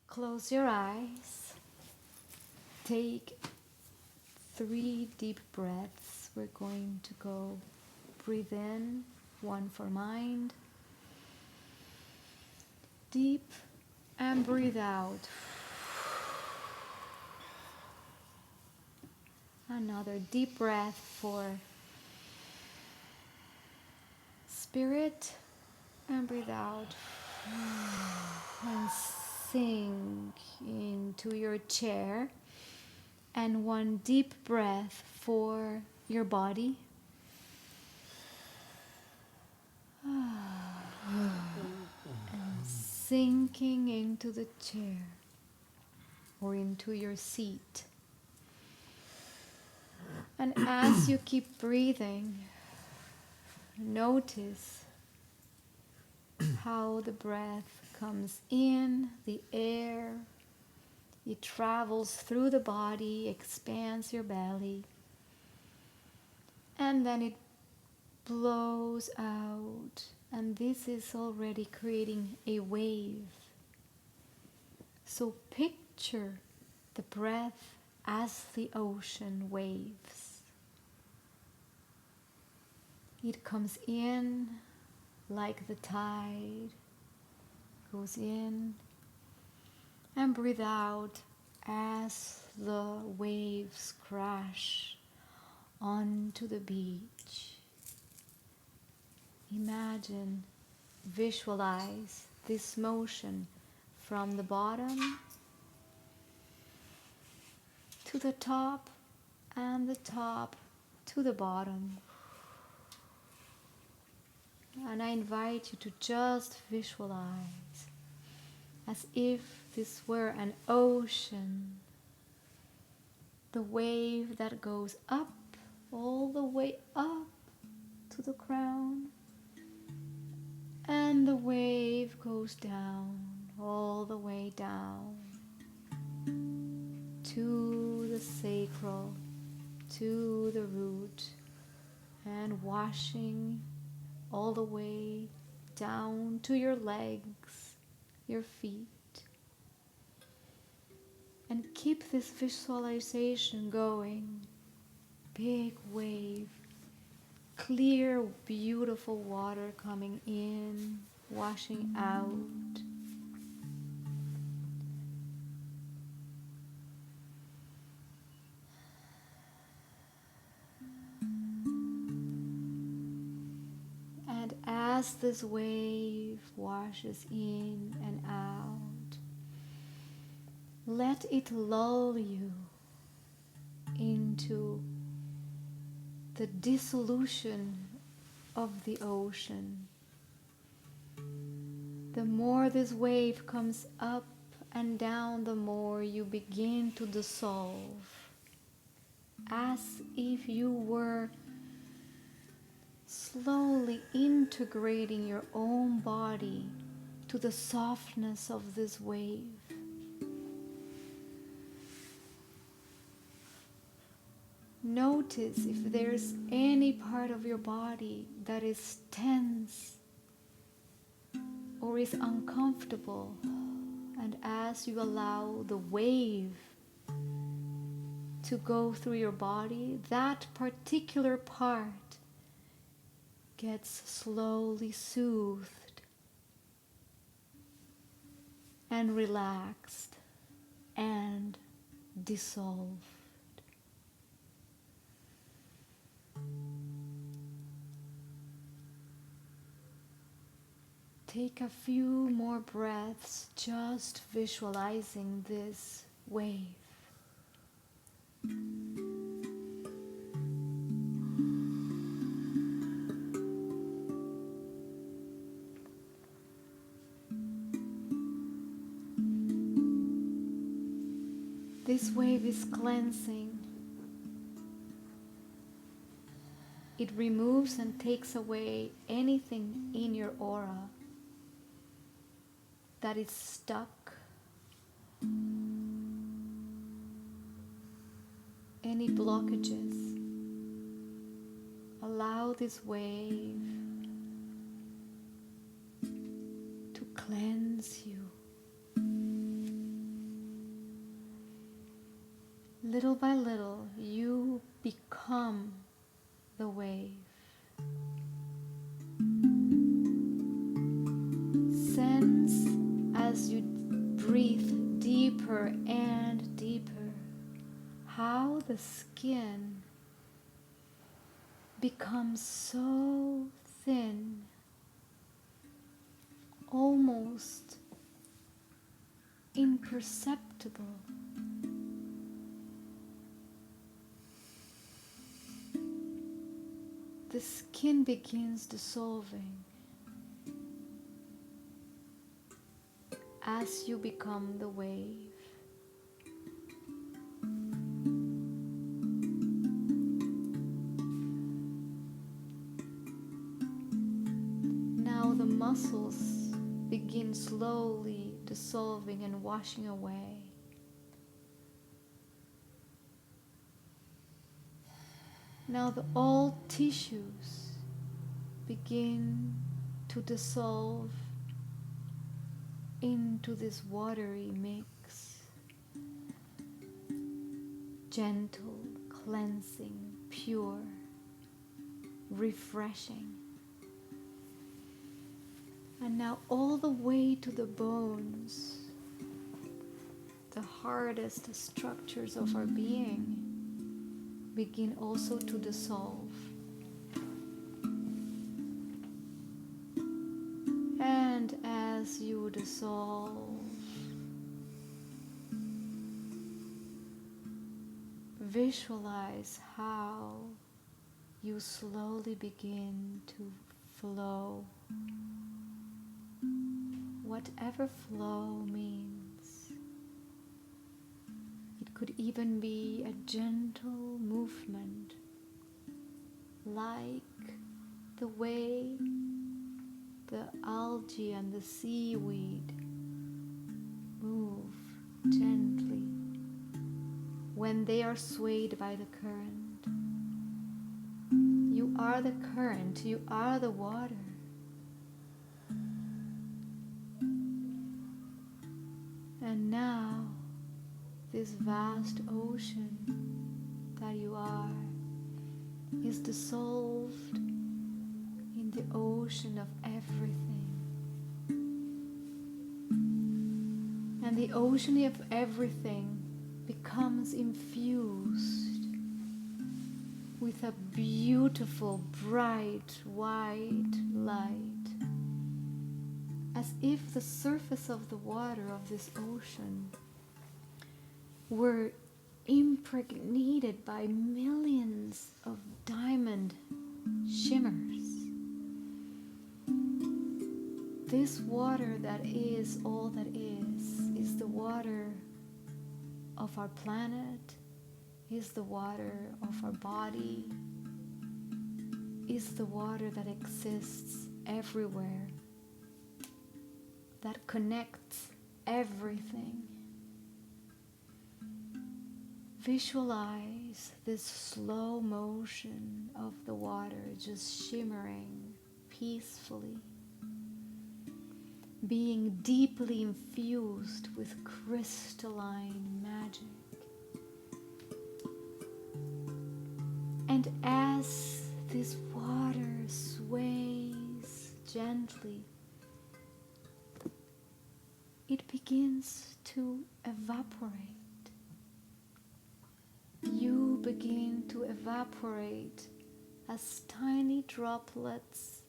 Close your eyes. Take 3 deep breaths. We're going to go breathe in, 1 for mind. Deep, and breathe out. Another deep breath for spirit, and breathe out. And sink into your chair. And 1 deep breath for your body. And sinking into the chair or into your seat. And as you keep breathing, notice how the breath comes in, the air. It travels through the body, expands your belly, and then it blows out. And this is already creating a wave. So picture the breath as the ocean waves. It comes in like the tide, goes in, and breathe out as the waves crash onto the beach. Imagine, visualize this motion from the bottom to the top and the top to the bottom. And I invite you to just visualize as if this were an ocean, the wave that goes up, all the way up to the crown, and the wave goes down, all the way down to the sacral, to the root, and washing all the way down to your legs, your feet. And keep this visualization going. Big wave, clear, beautiful water coming in, washing out. And as this wave washes in and out, let it lull you into the dissolution of the ocean. The more this wave comes up and down, the more you begin to dissolve, as if you were slowly integrating your own body to the softness of this wave. Notice if there's any part of your body that is tense or is uncomfortable, and as you allow the wave to go through your body, that particular part gets slowly soothed and relaxed and dissolved. Take a few more breaths just visualizing this wave. This wave is cleansing. It removes and takes away anything in your aura that is stuck, any blockages. Allow this wave to cleanse you. little by little, you become the wave. Sense as you breathe deeper and deeper how the skin becomes so thin, almost imperceptible. The skin begins dissolving as you become the wave. Now the muscles begin slowly dissolving and washing away. Now all tissues begin to dissolve into this watery mix. Gentle, cleansing, pure, refreshing. And now all the way to the bones, the hardest structures of our being, begin also to dissolve. And as you dissolve, visualize how you slowly begin to flow. Whatever flow means. It could even be a gentle movement, like the way the algae and the seaweed move gently when they are swayed by the current. You are the current, you are the water. And now, this vast ocean that you are is dissolved in the ocean of everything. And the ocean of everything becomes infused with a beautiful, bright, white light, as if the surface of the water of this ocean were impregnated by millions of diamond shimmers. This water that is all that is the water of our planet, is the water of our body, is the water that exists everywhere, that connects everything. Visualize this slow motion of the water just shimmering peacefully, being deeply infused with crystalline magic. And as this water sways gently, it begins to evaporate. You begin to evaporate as tiny droplets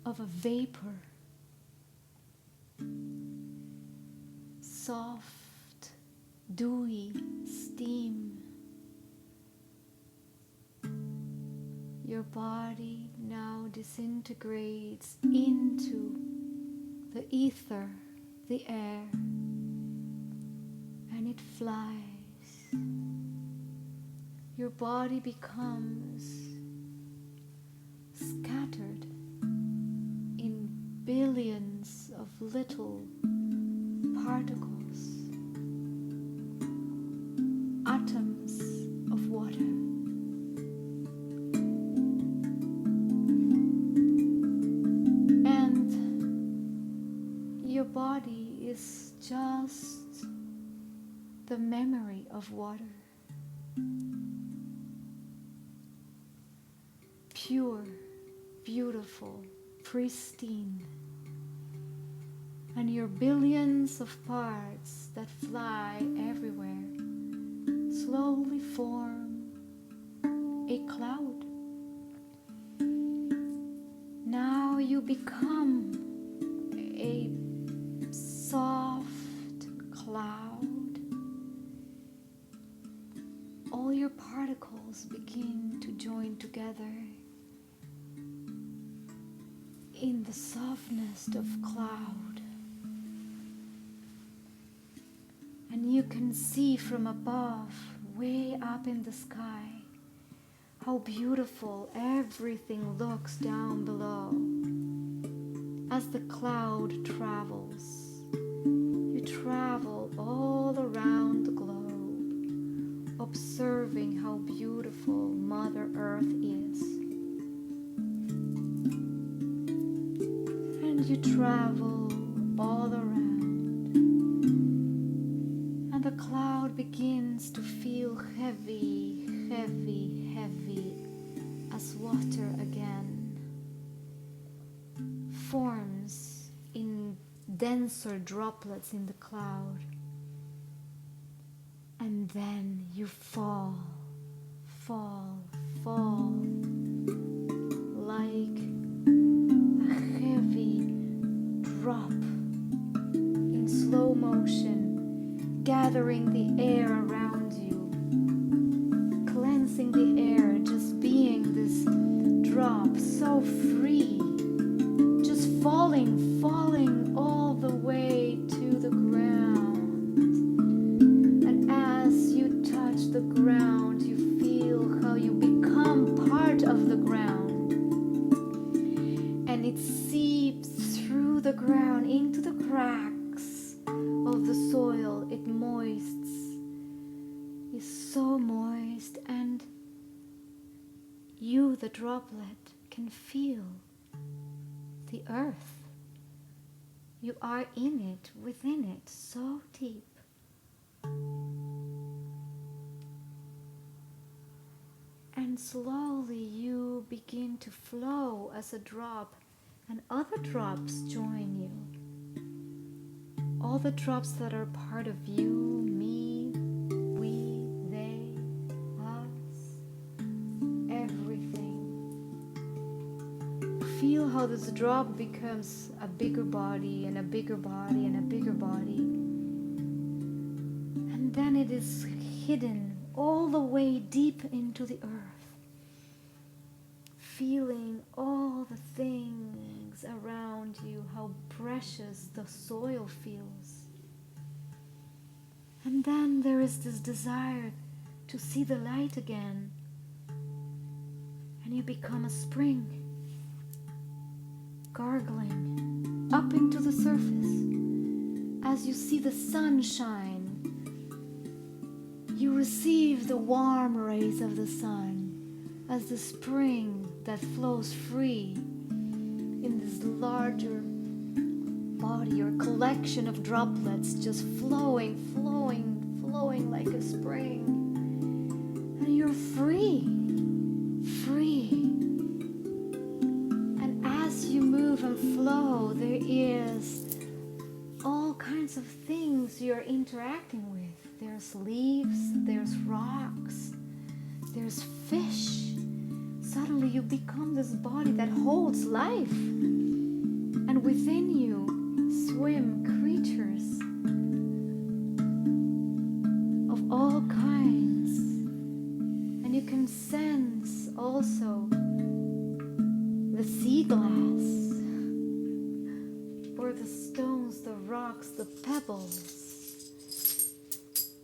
of a vapor, soft, dewy steam. Your body now disintegrates into the ether, the air, and it flies. Your body becomes scattered in billions of little particles, atoms of water. And your body is just the memory of water. Pure, beautiful, pristine. And your billions of parts that fly everywhere slowly form a cloud. Now you become a soft cloud. All your particles begin to join together in the softness of cloud. And you can see from above, way up in the sky, how beautiful everything looks down below. As the cloud travels, you travel all around the globe, observing how beautiful Mother Earth is. And you travel all around. And the cloud begins to feel heavy, heavy, heavy as water again forms in denser droplets in the cloud. And then you fall, fall, fall like a heavy drop in slow motion, gathering the air around you, cleansing the air, just being this drop so free, just falling, falling all the way to the ground. And as you touch the ground, you feel how you become part of the ground, and it seeps through the ground into the cracks of the soil. It moists, is so moist, and you, the droplet, can feel the earth. You are in it, within it, so deep. And slowly you begin to flow as a drop, and other drops join you. All the drops that are part of you, me, we, they, us, everything. Feel how this drop becomes a bigger body and a bigger body and a bigger body. And then it is hidden all the way deep into the earth. Feeling all the things around you, how precious the soil feels. And then there is this desire to see the light again. And you become a spring, gargling up into the surface. As you see the sun shine, you receive the warm rays of the sun as the spring that flows free in this larger body or collection of droplets, just flowing, flowing, flowing like a spring. And you're free, free. And as you move and flow, there is all kinds of things you're interacting with. There's leaves, there's rocks, there's fish. Suddenly you become this body that holds life. And within you swim creatures of all kinds. And you can sense also the sea glass, or the stones, the rocks, the pebbles.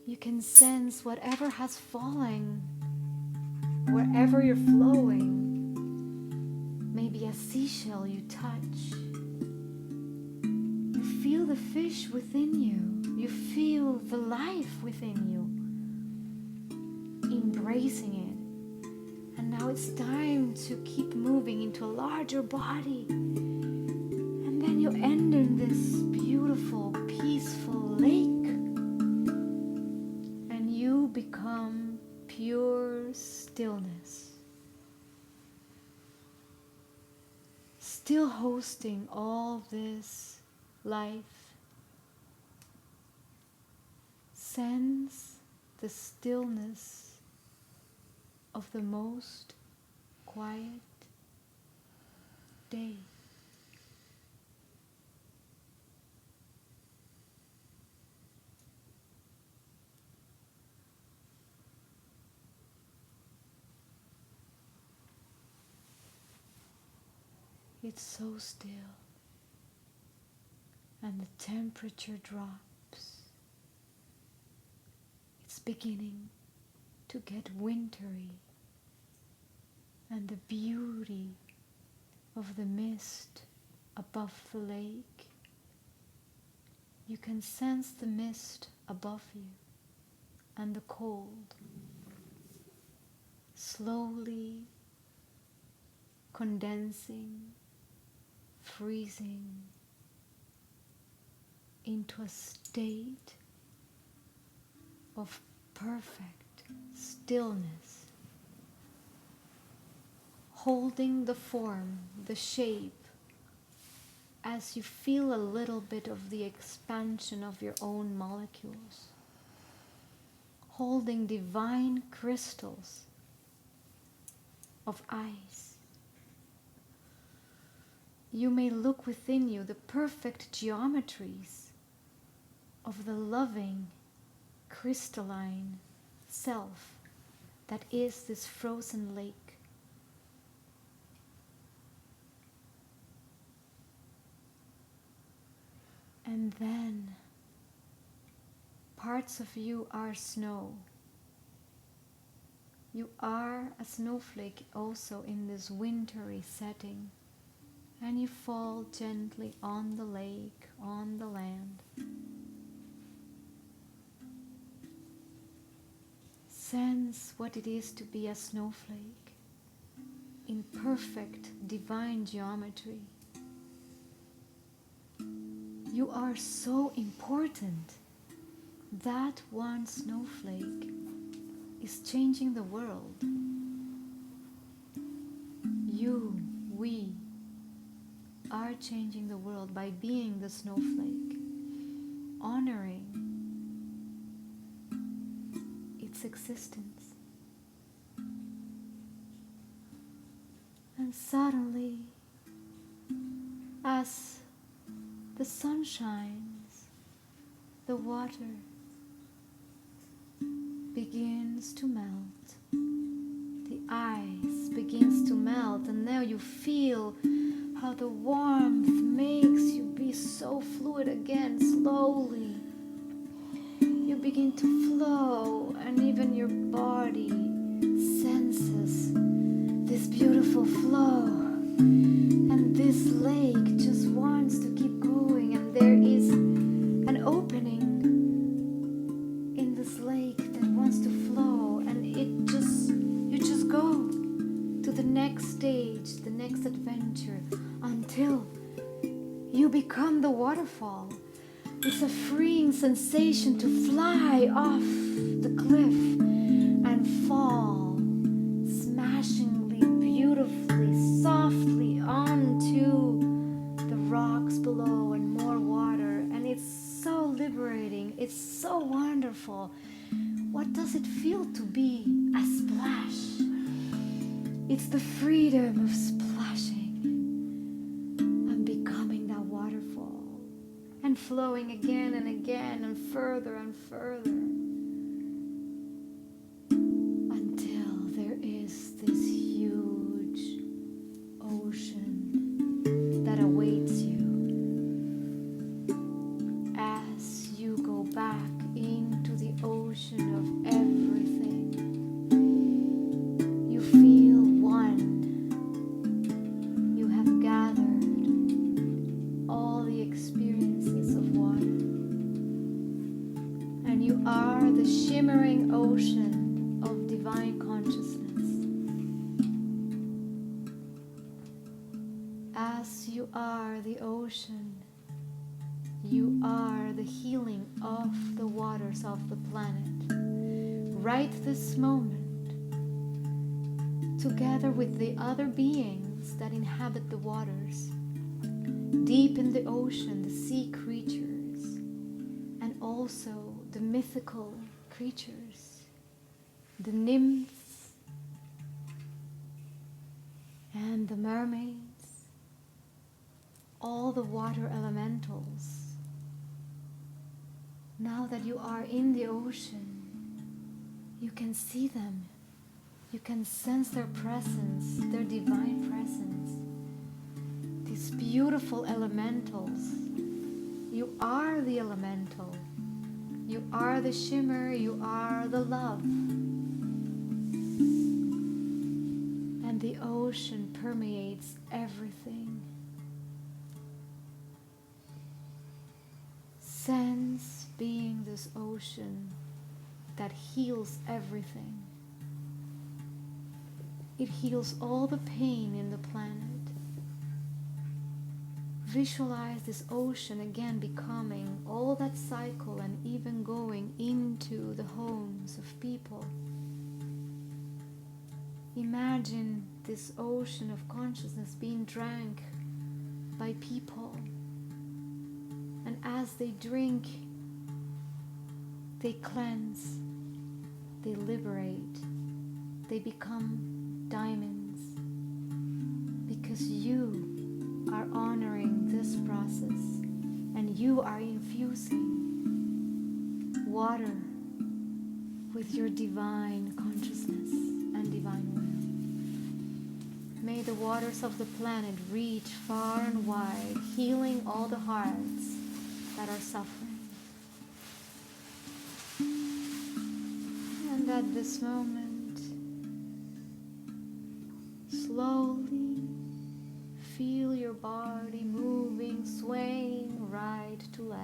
You can sense whatever has fallen, wherever you're flowing. Maybe a seashell you touch. You feel the fish within you. You feel the life within you, embracing it. And now it's time to keep moving into a larger body. And then you end in this beautiful, peaceful lake. pure stillness, still hosting all this life. Sense the stillness of the most quiet day. It's so still, and the temperature drops. It's beginning to get wintry, and the beauty of the mist above the lake. You can sense the mist above you and the cold slowly condensing, freezing into a state of perfect stillness, holding the form, the shape, as you feel a little bit of the expansion of your own molecules, holding divine crystals of ice. You may look within you the perfect geometries of the loving, crystalline self that is this frozen lake. And then parts of you are snow. You are a snowflake also in this wintry setting, and you fall gently on the lake, on the land. Sense what it is to be a snowflake in perfect divine geometry. You are so important. That one snowflake is changing the world. You, we, are changing the world by being the snowflake, honoring its existence. And suddenly, as the sun shines, the water begins to melt, the ice begins to melt, and now you feel how the warmth makes you be so fluid again. Slowly you begin to flow, and even your body senses this beautiful flow, and this lake just wants to keep going, and there is an opening in this lake that wants to flow, and you just go to the next stage, the next adventure, until you become the waterfall. It's a freeing sensation to fly off the cliff and fall smashingly, beautifully, softly onto the rocks below, and more water. And it's so liberating. It's so wonderful. What does it feel to be a splash? It's the freedom of splashing and becoming that waterfall, and flowing again and again, and further, until there is this huge ocean that awaits you as you go back into the ocean of everything. You feel one. You have gathered all the experiences of water, and you are the shimmering ocean of divine consciousness. As you are the ocean, you are the healing of the waters of the planet. Right this moment, together with the other beings that inhabit the waters, deep in the ocean, the sea creatures, and also the mythical creatures, the nymphs and the mermaids, all the water elementals. Now that you are in the ocean, you can see them. You can sense their presence, their divine presence. These beautiful elementals. You are the elemental. You are the shimmer. You are the love. And the ocean permeates everything. Sense being this ocean that heals everything. It heals all the pain in the planet. Visualize this ocean again becoming all that cycle and even going into the homes of people. Imagine this ocean of consciousness being drank by people. And as they drink, they cleanse, they liberate, they become diamonds, because you are honoring this process and you are infusing water with your divine consciousness and divine will. May the waters of the planet reach far and wide, healing all the hearts that are suffering. And at this moment, slowly feel your body moving, swaying right to left,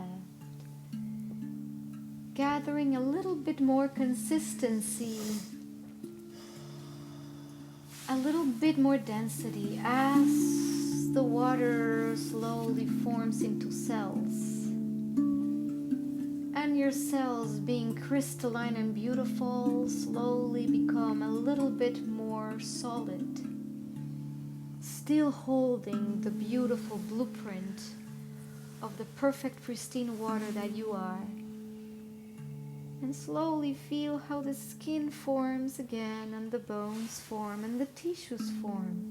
gathering a little bit more consistency, a little bit more density as the water slowly forms into cells. And your cells, being crystalline and beautiful, slowly become a little bit more solid, still holding the beautiful blueprint of the perfect pristine water that you are. And slowly feel how the skin forms again, and the bones form, and the tissues form.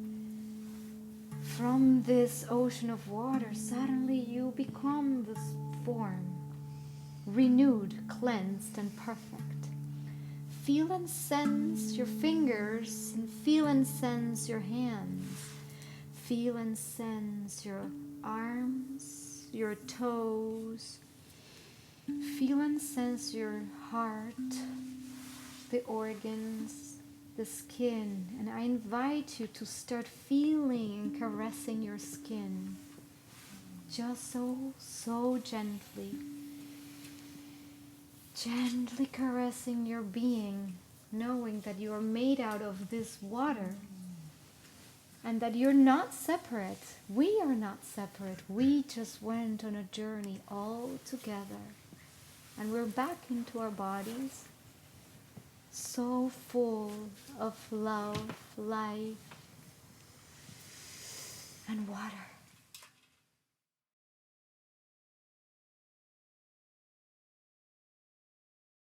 From this ocean of water, suddenly you become this form, renewed, cleansed, and perfect. Feel and sense your fingers, and feel and sense your hands. Feel and sense your arms, your toes. Feel and sense your heart, the organs, the skin. And I invite you to start feeling and caressing your skin. Just so gently. Gently caressing your being, knowing that you are made out of this water and that you're not separate. We are not separate. We just went on a journey all together, and we're back into our bodies, so full of love, life, and water.